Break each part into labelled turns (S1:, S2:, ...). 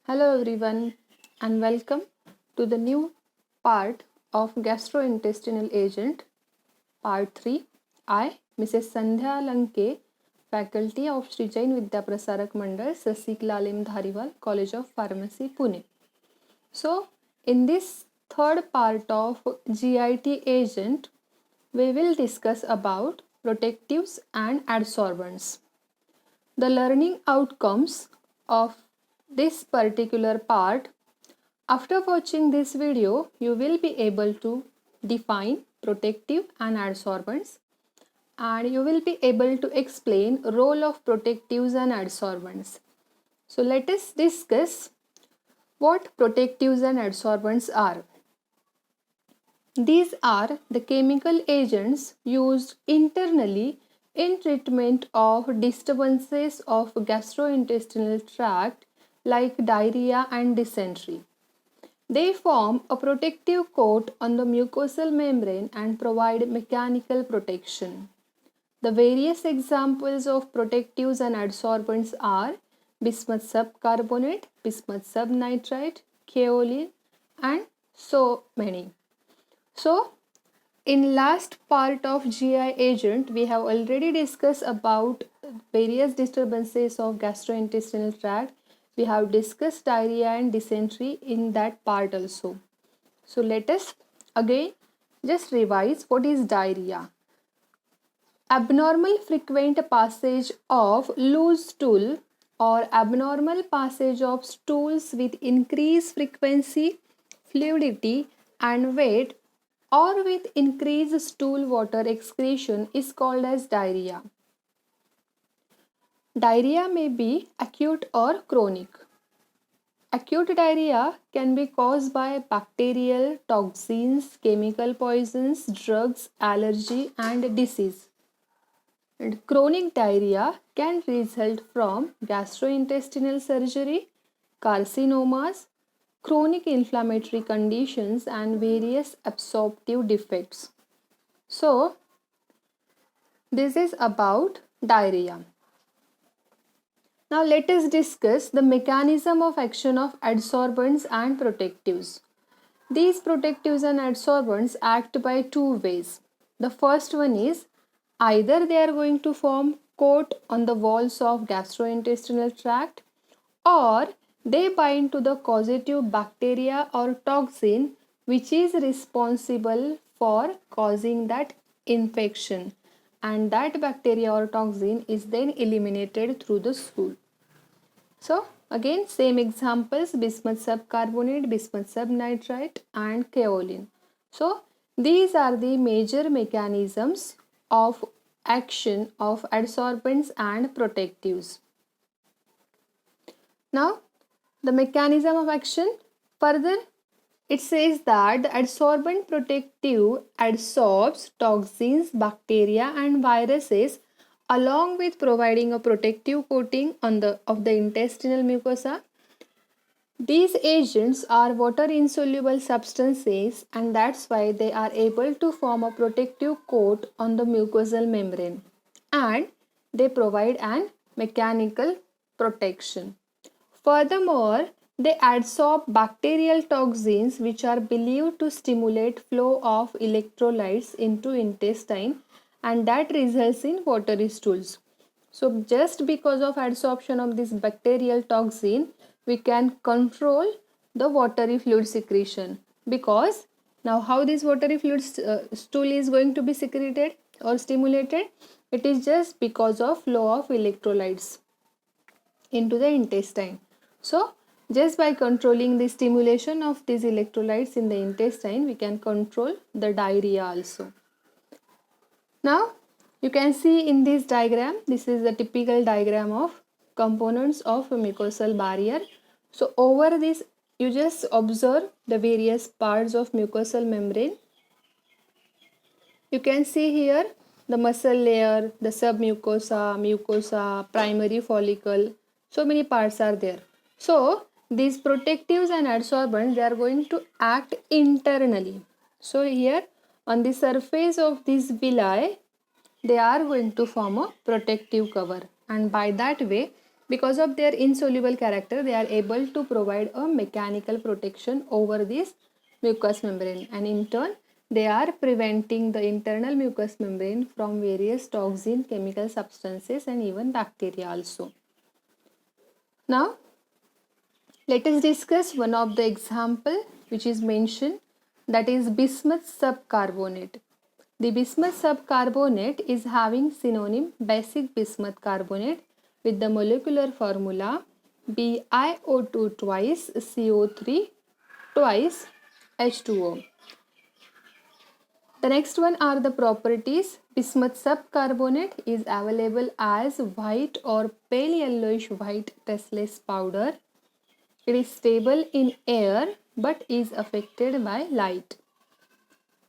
S1: Hello everyone and welcome to the new part of gastrointestinal agent part 3. I, Mrs. Sandhya Lanke, faculty of Sri Jain Vidya Prasarak Mandal, Sasik Lalim Dhariwal, College of Pharmacy, Pune. So, in this third part of GIT agent, we will discuss about protectives and adsorbents. The learning outcomes of this particular part. After watching this video, you will be able to define protective and adsorbents, and you will be able to explain role of protectives and adsorbents. So let us discuss what protectives and adsorbents are. These are the chemical agents used internally in treatment of disturbances of gastrointestinal tract like diarrhea and dysentery. They form a protective coat on the mucosal membrane and provide mechanical protection. The various examples of protectives and adsorbents are bismuth subcarbonate, bismuth subnitrite, kaolin, and so many. So, in last part of GI agent, we have already discussed about various disturbances of gastrointestinal tract. We have discussed diarrhea and dysentery in that part also. So let us again just revise what is diarrhea. Abnormal frequent passage of loose stool or abnormal passage of stools with increased frequency, fluidity and weight or with increased stool water excretion is called as diarrhea. Diarrhea may be acute or chronic. Acute diarrhea can be caused by bacterial, toxins, chemical poisons, drugs, allergy, and disease. And chronic diarrhea can result from gastrointestinal surgery, carcinomas, chronic inflammatory conditions, and various absorptive defects. So, this is about diarrhea. Now let us discuss the mechanism of action of adsorbents and protectives. These protectives and adsorbents act by two ways. The first one is either they are going to form coat on the walls of gastrointestinal tract or they bind to the causative bacteria or toxin which is responsible for causing that infection, and that bacteria or toxin is then eliminated through the stool. So again same examples, bismuth subcarbonate, bismuth subnitrite and kaolin. So these are the major mechanisms of action of adsorbents and protectives. Now the mechanism of action, further it says that the adsorbent protective adsorbs toxins, bacteria and viruses along with providing a protective coating on the intestinal mucosa. These agents are water insoluble substances and that's why they are able to form a protective coat on the mucosal membrane and they provide an mechanical protection. Furthermore, they adsorb bacterial toxins which are believed to stimulate flow of electrolytes into intestine and that results in watery stools. So just because of adsorption of this bacterial toxin, we can control the watery fluid secretion, because now how this watery fluid stool is going to be secreted or stimulated? It is just because of flow of electrolytes into the intestine. So just by controlling the stimulation of these electrolytes in the intestine, we can control the diarrhea also. Now you can see in this diagram, this is the typical diagram of components of a mucosal barrier. So over this you just observe the various parts of mucosal membrane. You can see here the muscle layer, the submucosa, mucosa, primary follicle, so many parts are there. So these protectives and adsorbents, they are going to act internally. So here on the surface of this villi, they are going to form a protective cover and by that way Because of their insoluble character, they are able to provide a mechanical protection over this mucous membrane, and in turn they are preventing the internal mucous membrane from various toxin, chemical substances and even bacteria also. Now let us discuss one of the example which is mentioned, that is bismuth subcarbonate. The bismuth subcarbonate is having synonym basic bismuth carbonate with the molecular formula BiO2 twice CO3 twice H2O. The next one are the properties. Bismuth subcarbonate is available as white or pale yellowish white testless powder. It is stable in air but is affected by light.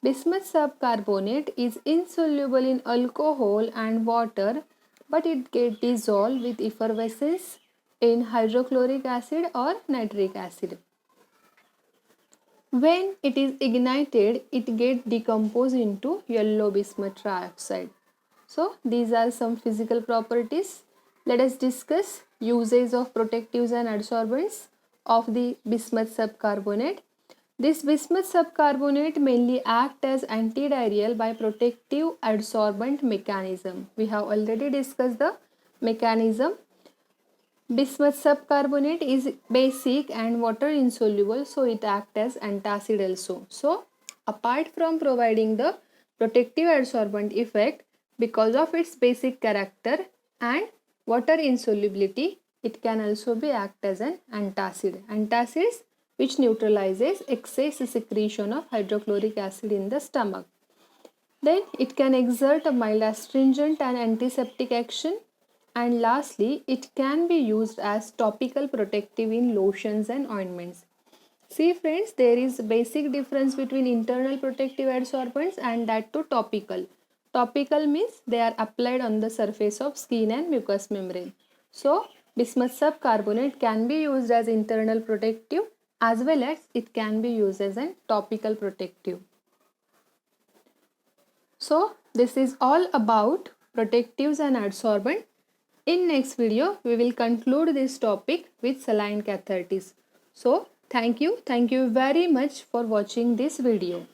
S1: Bismuth subcarbonate is insoluble in alcohol and water, but it gets dissolved with effervescence in hydrochloric acid or nitric acid. When it is ignited, it gets decomposed into yellow bismuth trioxide. So these are some physical properties. Let us discuss uses of protectives and adsorbents of the bismuth subcarbonate. This bismuth subcarbonate mainly acts as antidiarrheal by protective adsorbent mechanism. We have already discussed the mechanism. Bismuth subcarbonate is basic and water insoluble, so it acts as antacid also. So apart from providing the protective adsorbent effect, because of its basic character and water insolubility, it can also be act as an antacid. Antacids which neutralizes excess secretion of hydrochloric acid in the stomach. Then it can exert a mild astringent and antiseptic action. And lastly, it can be used as topical protective in lotions and ointments. See friends, there is a basic difference between internal protective adsorbents and that to topical. Topical means they are applied on the surface of skin and mucous membrane. So bismuth subcarbonate can be used as internal protective as well as it can be used as a topical protective. So this is all about protectives and adsorbent. In next video, we will conclude this topic with saline catharsis. So thank you very much for watching this video.